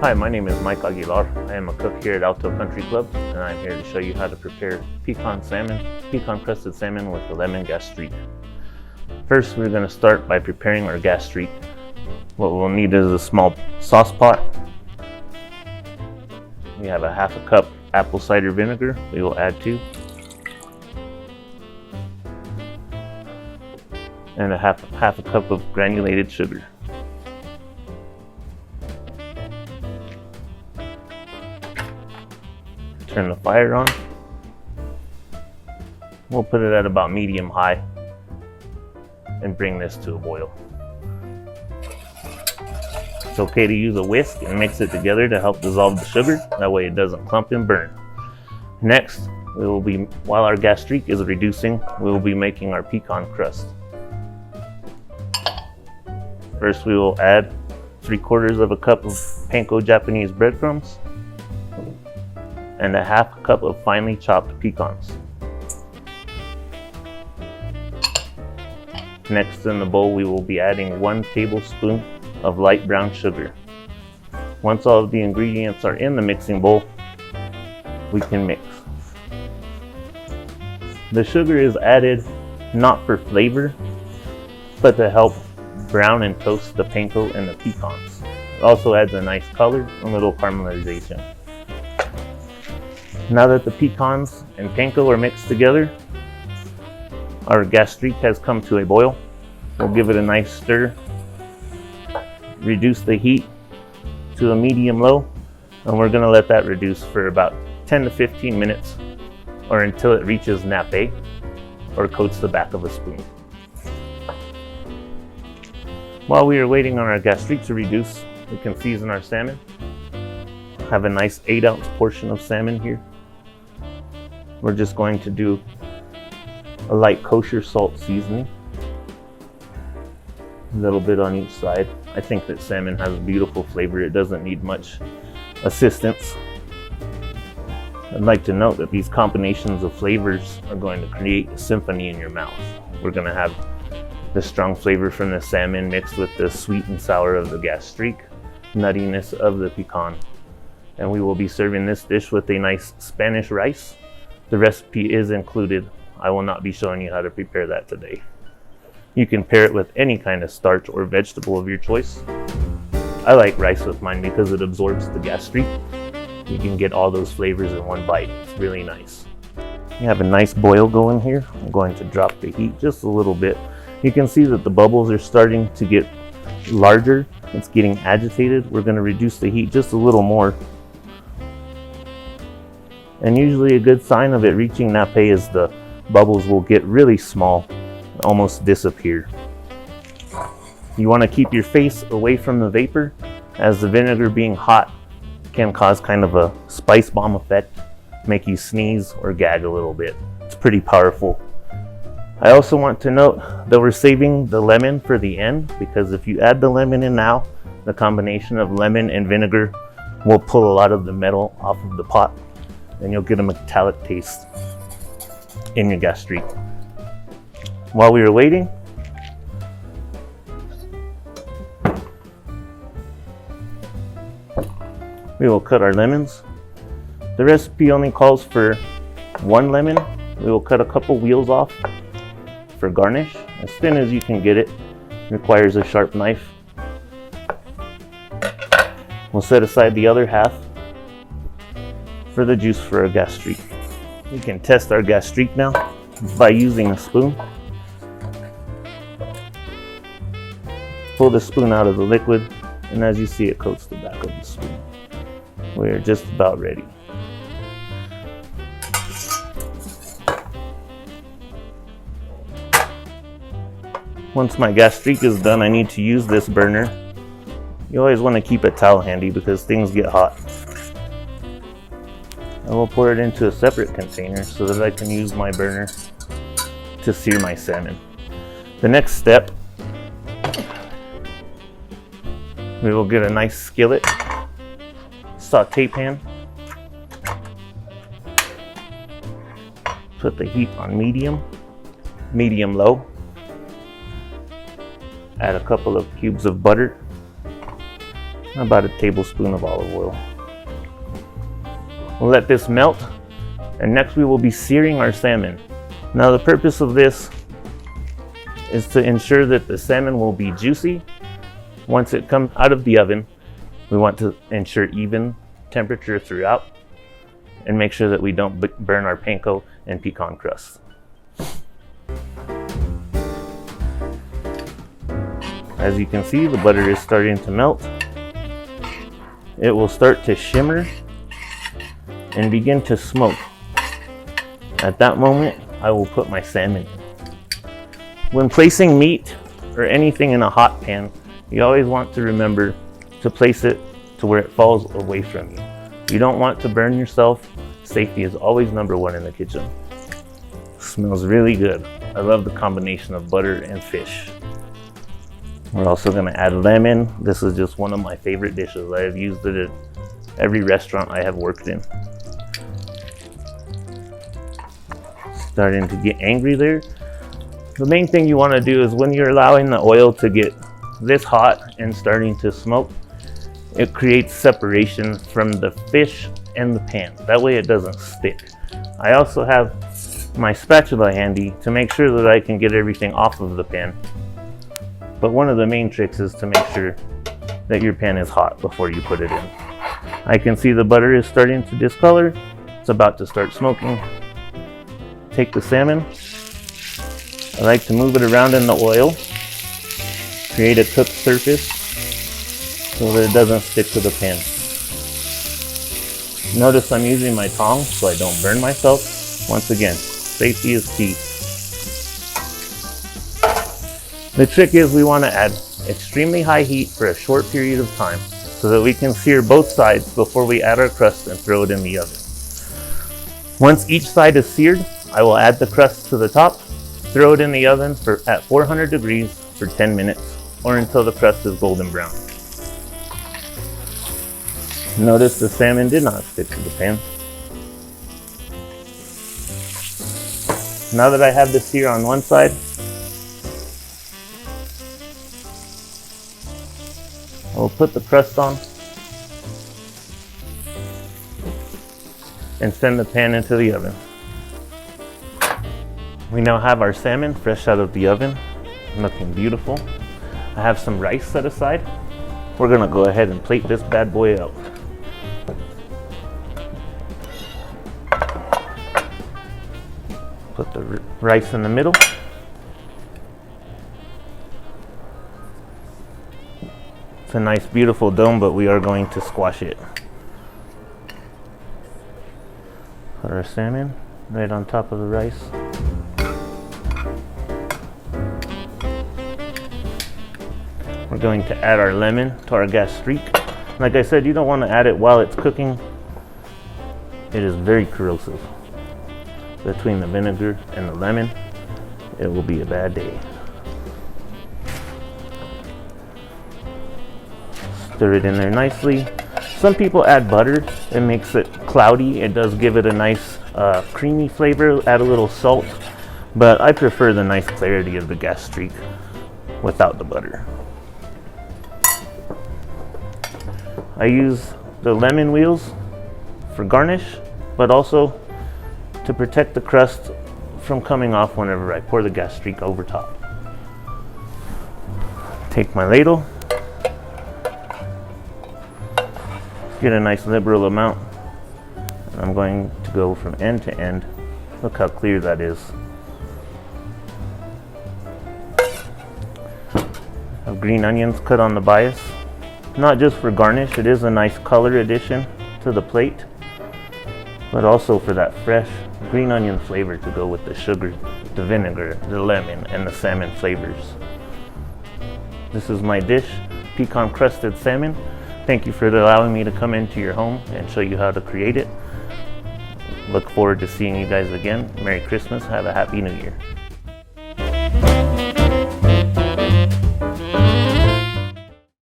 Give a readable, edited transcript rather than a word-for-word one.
Hi, my name is Mike Aguilar. I am a cook here at Alto Country Club, and I'm here to show you how to prepare pecan encrusted salmon with the lemon gastrique. First, we're going to start by preparing our gastrique. What we'll need is a small sauce pot. We have a half a cup apple cider vinegar we will add to, and a half a cup of granulated sugar. Turn the fire on. We'll put it at about medium high and bring this to a boil. It's okay to use a whisk and mix it together to help dissolve the sugar. That way it doesn't clump and burn. Next, while our gastrique is reducing, we will be making our pecan crust. First, we will add 3/4 of a cup of panko Japanese breadcrumbs and a half cup of finely chopped pecans. Next in the bowl, we will be adding 1 tablespoon of light brown sugar. Once all of the ingredients are in the mixing bowl, we can mix. The sugar is added not for flavor, but to help brown and toast the panko and the pecans. It also adds a nice color and a little caramelization. Now that the pecans and panko are mixed together, our gastrique has come to a boil. We'll give it a nice stir, reduce the heat to a medium-low, and we're gonna let that reduce for about 10 to 15 minutes or until it reaches nappe or coats the back of a spoon. While we are waiting on our gastrique to reduce, we can season our salmon. I have a nice 8-ounce portion of salmon here. We're just going to do a light kosher salt seasoning, a little bit on each side. I think that salmon has a beautiful flavor. It doesn't need much assistance. I'd like to note that these combinations of flavors are going to create a symphony in your mouth. We're going to have the strong flavor from the salmon mixed with the sweet and sour of the gastrique, nuttiness of the pecan. And we will be serving this dish with a nice Spanish rice. The recipe is included. I will not be showing you how to prepare that today. You can pair it with any kind of starch or vegetable of your choice. I like rice with mine because it absorbs the gastrique. You can get all those flavors in one bite. It's really nice. You have a nice boil going here. I'm going to drop the heat just a little bit. You can see that the bubbles are starting to get larger. It's getting agitated. We're going to reduce the heat just a little more. And usually a good sign of it reaching nappe is the bubbles will get really small, almost disappear. You want to keep your face away from the vapor, as the vinegar being hot can cause kind of a spice bomb effect, make you sneeze or gag a little bit. It's pretty powerful. I also want to note that we're saving the lemon for the end, because if you add the lemon in now, the combination of lemon and vinegar will pull a lot of the metal off of the pot, and you'll get a metallic taste in your gastrique. While we were waiting, we will cut our lemons. The recipe only calls for 1 lemon. We will cut a couple wheels off for garnish, as thin as you can get it. Requires a sharp knife. We'll set aside the other half for the juice for our gastrique. We can test our gastrique now by using a spoon. Pull the spoon out of the liquid, and as you see, it coats the back of the spoon. We are just about ready. Once my gastrique is done, I need to use this burner. You always want to keep a towel handy because things get hot. I will pour it into a separate container so that I can use my burner to sear my salmon. The next step, we will get a nice skillet, saute pan, put the heat on medium-low, add a couple of cubes of butter, about a tablespoon of olive oil. We'll let this melt, and next we will be searing our salmon. Now the purpose of this is to ensure that the salmon will be juicy. Once it comes out of the oven, we want to ensure even temperature throughout and make sure that we don't burn our panko and pecan crust. As you can see, the butter is starting to melt. It will start to shimmer and begin to smoke. At that moment, I will put my salmon in. When placing meat or anything in a hot pan, you always want to remember to place it to where it falls away from you. You don't want to burn yourself. Safety is always number one in the kitchen. Smells really good. I love the combination of butter and fish. We're also going to add lemon. This is just one of my favorite dishes. I have used it at every restaurant I have worked in. Starting to get angry there. The main thing you want to do is when you're allowing the oil to get this hot and starting to smoke, it creates separation from the fish and the pan. That way it doesn't stick. I also have my spatula handy to make sure that I can get everything off of the pan. But one of the main tricks is to make sure that your pan is hot before you put it in. I can see the butter is starting to discolor. It's about to start smoking. Take the salmon. I like to move it around in the oil, create a cooked surface so that it doesn't stick to the pan. Notice I'm using my tongs so I don't burn myself. Once again, safety is key. The trick is we want to add extremely high heat for a short period of time so that we can sear both sides before we add our crust and throw it in the oven. Once each side is seared, I will add the crust to the top, throw it in the oven at 400 degrees for 10 minutes or until the crust is golden brown. Notice the salmon did not stick to the pan. Now that I have the sear on one side, I will put the crust on and send the pan into the oven. We now have our salmon fresh out of the oven, looking beautiful. I have some rice set aside. We're gonna go ahead and plate this bad boy out. Put the rice in the middle. It's a nice beautiful dome, but we are going to squash it. Put our salmon right on top of the rice. We're going to add our lemon to our gastrique. Like I said, you don't want to add it while it's cooking. It is very corrosive. Between the vinegar and the lemon, it will be a bad day. Stir it in there nicely. Some people add butter. It makes it cloudy. It does give it a nice creamy flavor. Add a little salt, but I prefer the nice clarity of the gastrique without the butter. I use the lemon wheels for garnish, but also to protect the crust from coming off whenever I pour the gastrique over top. Take my ladle, get a nice liberal amount, and I'm going to go from end to end. Look how clear that is. I have green onions cut on the bias. Not just for garnish, it is a nice color addition to the plate, but also for that fresh green onion flavor to go with the sugar, the vinegar, the lemon, and the salmon flavors. This is my dish, Pecan Encrusted Salmon. Thank you for allowing me to come into your home and show you how to create it. Look forward to seeing you guys again. Merry Christmas, have a Happy New Year.